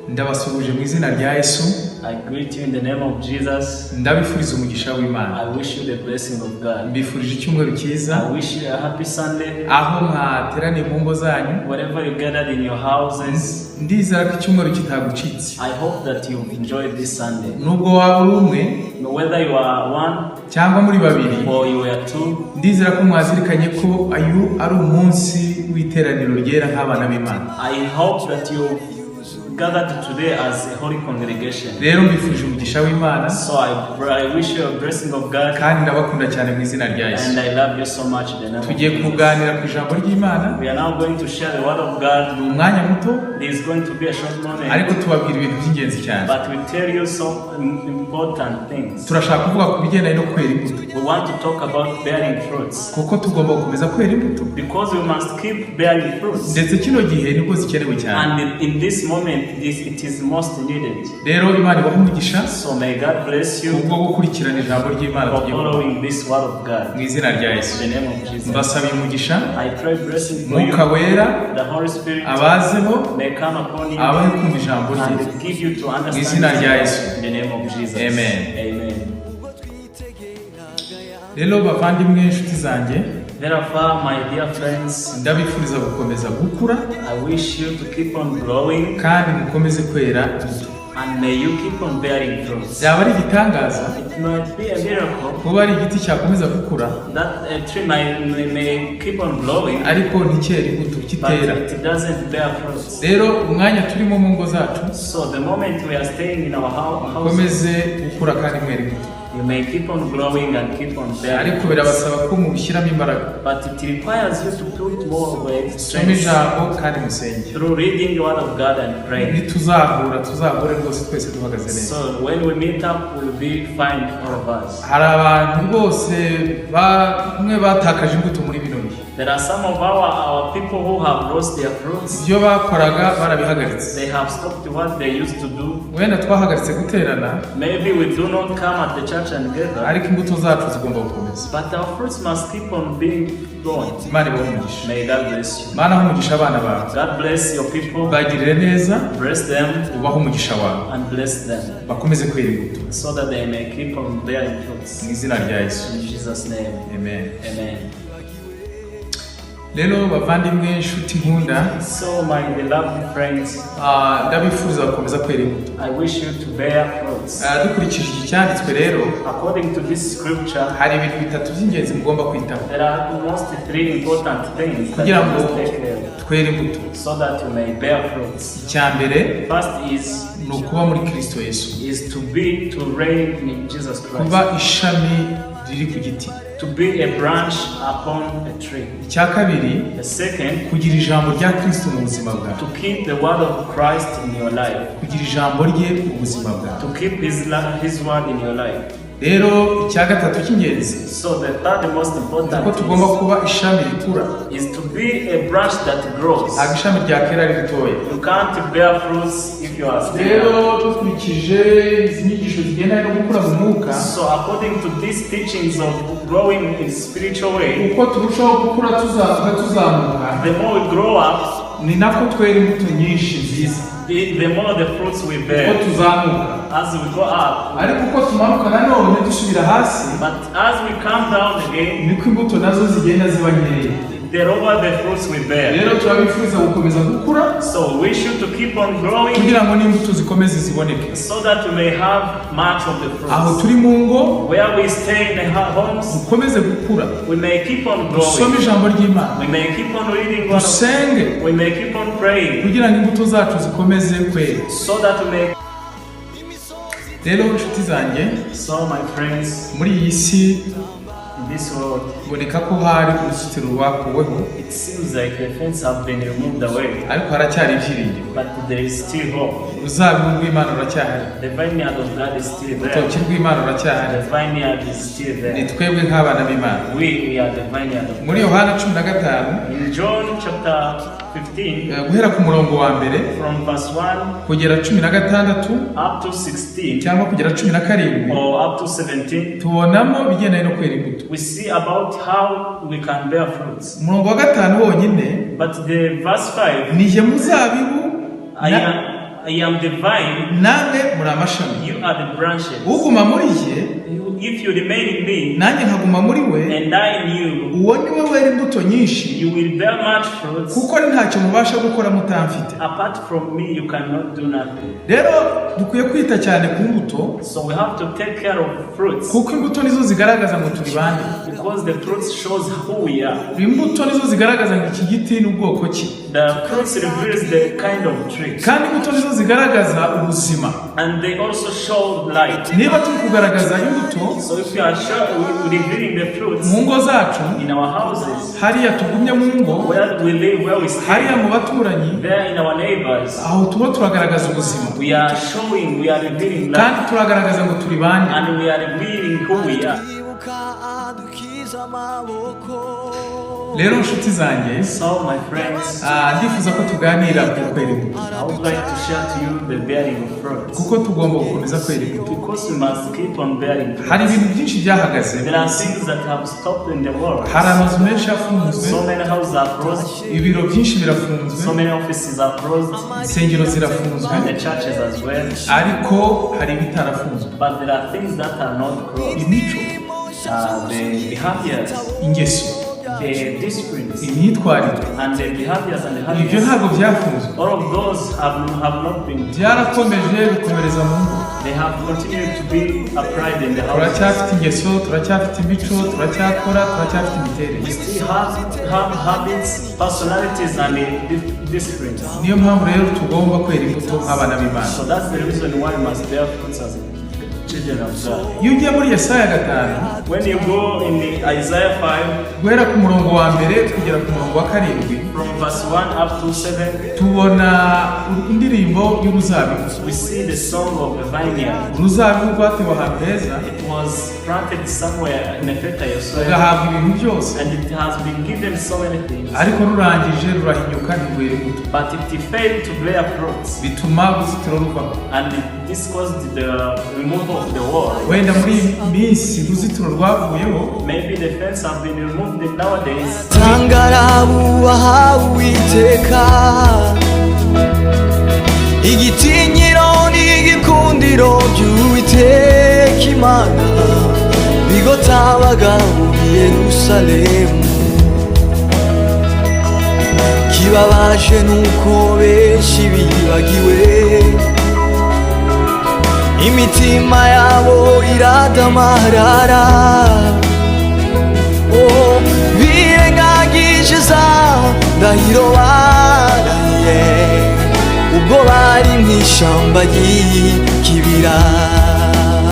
ndabasuhuje mu izina rya Yesu. I greet you in the name of Jesus. Ndabifuriza umugisha w'Imana. I wish you the blessing of God. Mbifurije icyumweru cyiza. I wish you a happy Sunday. Aho mwateraniye mu ngo zanyu. Wherever you gathered in your houses. Ndizera ko icyumweru kitagucitse. I hope that you enjoyed this Sunday. Nubwo waba uri umwe, whether you are one cyangwa muri babiri, or you are two, ndizera ko mwazirikanye ko ayu ari umunsi w'iteraniro ryera nk'abana b'Imana. I hope that you gathered today as a holy congregation. Rero mbifurije umugisha w'Imana. So I wish you a blessing of God. Kandi ndabakunda cyane mu izina rya Yesu. And I love you so much in the name of Jesus. Tugiye kuganira ku ijambo ry'Imana. We are now going to share the word of God. Umwanya muto. There is going to be a short moment. Ariko tubabwira ibintu by'ingenzi cyane. But we tell you some important things. Turashaka kuvuga ku bigendanye no kwera imbuto. We want to talk about bearing fruits. Kuko tugomba gukomeza kwera imbuto. Because we must keep bearing fruits. Ndetse kino gihe nibwo zikenewe cyane. And in this moment it is most needed. Rero Imana ibahe umugisha. So may God bless you. Ubwo gukurikirana ijambo ry'Imana for following this word of God. Mu izina rya Yesu. In the name of Jesus. Mbasaba umugisha. I pray blessing for you. Mwuka wera. The Holy Spirit. Abazeho. May come upon you. Abahe kumva ijambo rye. And give you to understand. Mu izina rya Yesu. In the name of Jesus. Amen. Amen. Rero bavandimwe inshuti zanjye, therefore my dear friends, ndabifuriza gukomeza gukura. I wish you to keep on growing. Kandi mukomeze kwera imbuto. And may you keep on bearing fruits. Byaba ari igitangaza. It might be a miracle. Kuba ari igiti cyakomeza gukura. That a tree may keep on growing. Ariko nticyera imbuto kitera. But it doesn't bear fruits. Rero umwanya turimo mu ngo zacu. So the moment we are staying in our house, mukomeze gukura kandi mwera imbuto. You may keep on growing and keep on bearing. Ariko birabasaba ko mubishyiramo imbaraga. But it requires you to put more weight. Soma ijambo kandi musenge. Through reading the word of God and praying. Tuzahura rwose twese duhagaze neza. So when we meet up, we'll be fine, all of us. Hari abantu bose bamwe batakaje imbuto muri bino bihe. There are some of our people who have lost their fruits. Ibyo bakoraga barabihagaritse. They have stopped what they used to do. Wenda twahagaritse guterana. Maybe we do not come at the church and gather. Ariko imbuto zacu zigomba gukomeza. But our fruits must keep on being growing. Imana ibahe umugisha. May God bless you. Imana ibahe umugisha abana bawe. God bless your people. Bagirire neza. Bless them. Ubahe umugisha wawe. And bless them. Bakomeze kwera imbuto. So that they may keep on bearing fruits. Mu izina rya Yesu. In Jesus' name. Amen. Amen. Rero bavandimwe inshuti nkunda, so my beloved friends, ndabifuza gukomeza kwera imbuto. I wish you to bear fruits. Dukurikije iki cyanditswe rero, according to this scripture, hari ibintu bitatu by'ingenzi mugomba kwitaho. There are mostly three important things kugira ngo twere imbuto. So that you may bear fruits. Icyambere, first is no kuba muri Kristo Yesu. Is to reign in Jesus Christ. Kuba ishami riri ku giti. To be a branch upon a tree. Icyakabiri, the second, kugira ijambo rya Kristo mu buzima bwawe. To keep the word of Christ in your life. Kugira ijambo rye mu buzima bwawe. To keep his word in your life. Rero icyagatatu cy'ingenzi, so the third most important, ko tugomba kuba ishami rikura, is to be a branch that grows. Ntabwo ishami rya kera ritoya. You can't bear fruits if you are still. Rero dukurikije izi nyigisho zigenda no gukura mu mwuka, so according to these teachings of growing in spiritual way, uko turushaho gukura tuzamuka, the more we grow up, ni nako twera imbuto nyinshi nziza. The more the fruits we bear. Uko tuzamuka, as we go up. Ariko uko tumanuka nanone dusubira hasi, but as we come down again, niko imbuto nazo zigenda ziba nkeya. The lower the fruits we bear. Rero turabifuza gukomeza gukura, so we should to keep on growing, kugira ngo n'imbuto zikomeze ziboneke, so that we may have much of the fruits. Aho turi mu ngo, where we stay in the homes, dukomeze gukura, we may keep on growing, dusome ijambo ry'Imana, we may keep on reading, dusenge, we may keep on praying, kugira ngo imbuto zacu zikomeze kwera, so that we may. Rero inshuti zanjye, so my friends, muri iyi si, in this world, boneka ko hari uruzitiro rwakuweho. It seems like the fence have been removed away. Ariko haracyari ibyiringiro. But there is still hope. Uruzabibu rw'Imana ruracyahari. The vineyard of God is still there. Urutoki rw'Imana ruracyahari. The vineyard is still there. Ni twebwe nk'abana b'Imana. We are the vineyard of God. Muri Yohana 15, in John chapter 15, guhera ku murongo wa mbere, from verse 1 kugera 16 up to 16, cyangwa kugera 17, or up to 17, tubonamo bigendanye no kwera imbuto. We see about how we can bear fruits. Umurongo wa 5 wonyine, but the verse 5, nije muzabibu I am the vine, namwe muri amashami. you are the branches. Uguma muri jye, If you remain in me, nanjye nkaguma muri we, and I in you, uwo ni we wera imbuto nyinshi, you will bear much fruits. kuko ntacyo mubasha gukora mutamfite. Apart from me, you cannot do nothing. Rero dukwiye kwita cyane ku mbuto, So we have to take care of fruits, kuko imbuto nizo zigaragaza ngo turi bande. because the fruits shows who we are. Imbuto nizo zigaragaza ngo iki giti ni ubwoko ki. The fruits reveals the kind of tree, Kandi imbuto nizo zigaragaza ubuzima. and they also show light. Niba turi kugaragaza imbuto So if we are revealing the fruits mu ngo zacu, in our houses, hariya tugumye mu ngo, where we live, where we hariya stay, mu baturanyi, there in our neighbors, aho tuba turagaragaza ubuzima, we are showing, we are revealing light, kandi turagaragaza ngo turi bande. and we are revealing who we are. Rero nshuti zanjye, So my friends, ndifuza ko tuganira ku kwera imbuto, I would like to share to you the bearing of fruits, kuko tugomba gukomeza kwera imbuto. because we must keep on bearing Hari fruits. ibintu byinshi byahagaze, There are things that have stopped in the world. hari amazu menshi afunzwe, So many houses are closed, ibiro byinshi birafunzwe, so many offices are closed, insengero zirafunzwe, and the churches as well. ariko hari ibitarafunzwe. But there are things that are not closed. Imico, The behaviors, ingeso, the disciplines, imyitwarire, and the behaviors and the ibyo habits. ntabwo byafunzwe, All of those have not been. byarakomeje bikomereza mu ngo. They have continued to be applied in the house. Turacyafite ingeso, turacyafite imico, turacyakora, turacyafite imiterere. We still have habits, personalities, and disciplines. Niyo mpamvu rero tugomba kwera imbuto nk'abana b'Imana. So that's the reason why we must bear fruits as children of God. Iyo ugiye muri Yesaya 5, When you go in the Isaiah 5, guhera ku murongo wa mbere kugera ku murongo wa 7, from verse 1 up to 7, tubona indirimbo y'uruzabibu. we see the song of the vineyard. Uruzabibu rwatewe ahantu heza, It was planted somewhere in a fertile soil, rugahabwa ibintu byose, and it has been given so many things, ariko rurangije rurahinyuka ntirwera imbuto, but it failed to bear fruits, bituma uruzitiro ruvaho. and this caused the removal of the wall. Wenda muri iyi minsi uruzitiro rwavuyeho, Maybe the fence have been removed nowadays. Tangarabu wahawe Uwiteka, igitinyiro n'igikundiro by'Uwiteka Imana bigotabaga muri Yerusalemu. Kibabaje nuko benshi bibagiwe, imitima yabo iradamarara. Oh, birengagije za ndahiro barahiye ubwo bari mu ishyamba ry'ikibira.